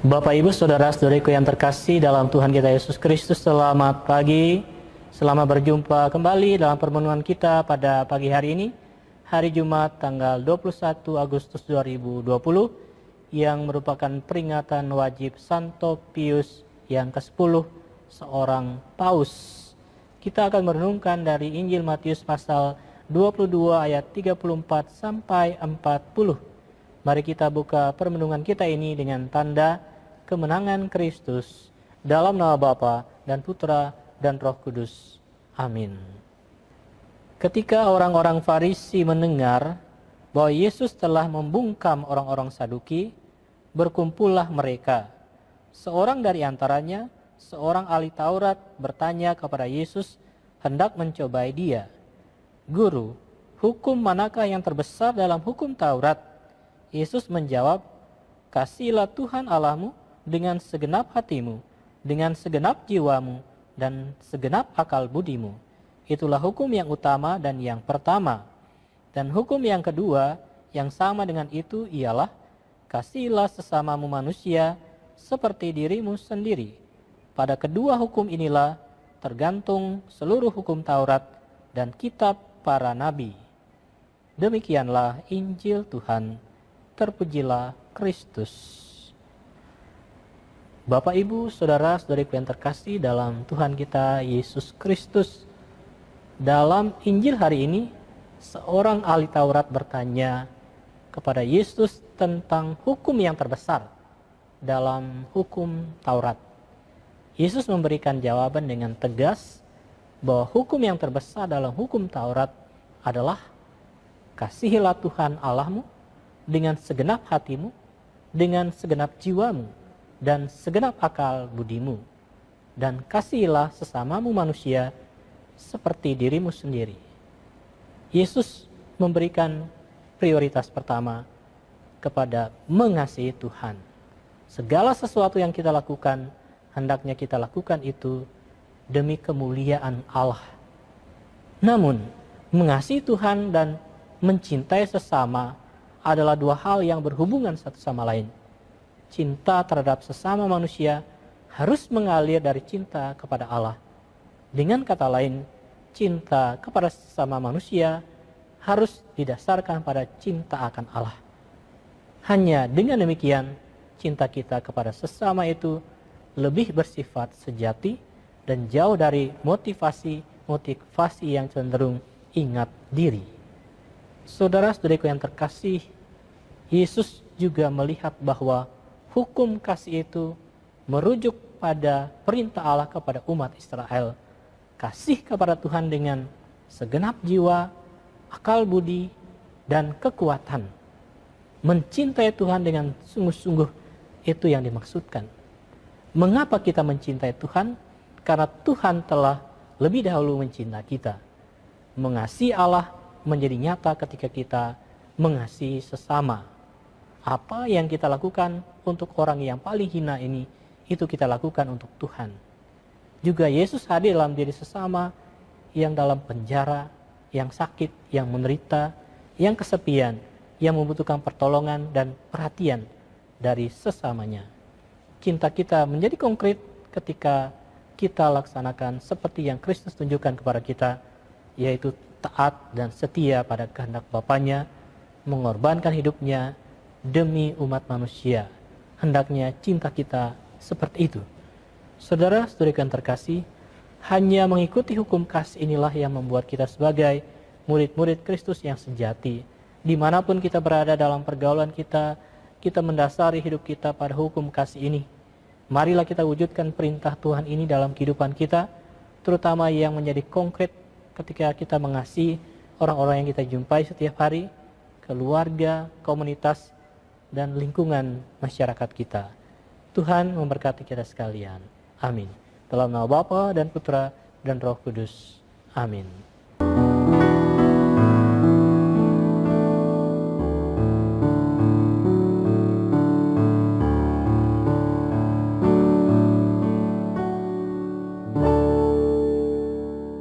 Bapak, Ibu, Saudara-saudariku yang terkasih dalam Tuhan kita Yesus Kristus, selamat pagi. Selamat berjumpa kembali dalam permenungan kita pada pagi hari ini, hari Jumat tanggal 21 Agustus 2020, yang merupakan peringatan wajib Santo Pius yang ke-10, seorang paus. Kita akan merenungkan dari Injil Matius pasal 22 ayat 34 sampai 40. Mari kita buka permenungan kita ini dengan tanda kemenangan Kristus, dalam nama Bapa dan Putra dan Roh Kudus. Amin. Ketika orang-orang Farisi mendengar bahwa Yesus telah membungkam orang-orang Saduki, berkumpullah mereka. Seorang dari antaranya, seorang ahli Taurat, bertanya kepada Yesus, hendak mencobai dia. Guru, hukum manakah yang terbesar dalam hukum Taurat? Yesus menjawab, kasihilah Tuhan Allahmu dengan segenap hatimu, dengan segenap jiwamu, dan segenap akal budimu. Itulah hukum yang utama dan yang pertama. Dan hukum yang kedua, yang sama dengan itu ialah, kasihilah sesamamu manusia seperti dirimu sendiri. Pada kedua hukum inilah tergantung seluruh hukum Taurat dan kitab para nabi. Demikianlah Injil Tuhan. Terpujilah Kristus. Bapak, Ibu, Saudara-saudariku yang terkasih dalam Tuhan kita Yesus Kristus, dalam Injil hari ini, seorang ahli Taurat bertanya kepada Yesus tentang hukum yang terbesar dalam hukum Taurat. Yesus memberikan jawaban dengan tegas bahwa hukum yang terbesar dalam hukum Taurat adalah kasihilah Tuhan Allahmu dengan segenap hatimu, dengan segenap jiwamu, dan segenap akal budimu. Dan kasihilah sesamamu manusia seperti dirimu sendiri. Yesus memberikan prioritas pertama kepada mengasihi Tuhan. Segala sesuatu yang kita lakukan, hendaknya kita lakukan itu demi kemuliaan Allah. Namun, mengasihi Tuhan dan mencintai sesama adalah dua hal yang berhubungan satu sama lain. Cinta terhadap sesama manusia harus mengalir dari cinta kepada Allah. Dengan kata lain, cinta kepada sesama manusia harus didasarkan pada cinta akan Allah. Hanya dengan demikian, cinta kita kepada sesama itu lebih bersifat sejati dan jauh dari motivasi yang cenderung ingat diri. Saudara-saudariku yang terkasih, Yesus juga melihat bahwa hukum kasih itu merujuk pada perintah Allah kepada umat Israel. Kasih kepada Tuhan dengan segenap jiwa, akal budi, dan kekuatan. Mencintai Tuhan dengan sungguh-sungguh, itu yang dimaksudkan. Mengapa kita mencintai Tuhan? Karena Tuhan telah lebih dahulu mencintai kita. Mengasihi Allah menjadi nyata ketika kita mengasihi sesama. Apa yang kita lakukan untuk orang yang paling hina ini, itu kita lakukan untuk Tuhan. Juga Yesus hadir dalam diri sesama yang dalam penjara, yang sakit, yang menderita, yang kesepian, yang membutuhkan pertolongan dan perhatian dari sesamanya. Cinta kita menjadi konkret ketika kita laksanakan seperti yang Kristus tunjukkan kepada kita, yaitu taat dan setia pada kehendak Bapanya, mengorbankan hidupnya demi umat manusia. Hendaknya cinta kita seperti itu. Saudara-saudariku yang terkasih, hanya mengikuti hukum kasih inilah yang membuat kita sebagai murid-murid Kristus yang sejati. Dimanapun kita berada dalam pergaulan kita, kita mendasari hidup kita pada hukum kasih ini. Marilah kita wujudkan perintah Tuhan ini dalam kehidupan kita, terutama yang menjadi konkret ketika kita mengasihi orang-orang yang kita jumpai setiap hari, keluarga, komunitas, dan lingkungan masyarakat kita. Tuhan memberkati kita sekalian. Amin. Dalam nama Bapa dan Putra dan Roh Kudus. Amin.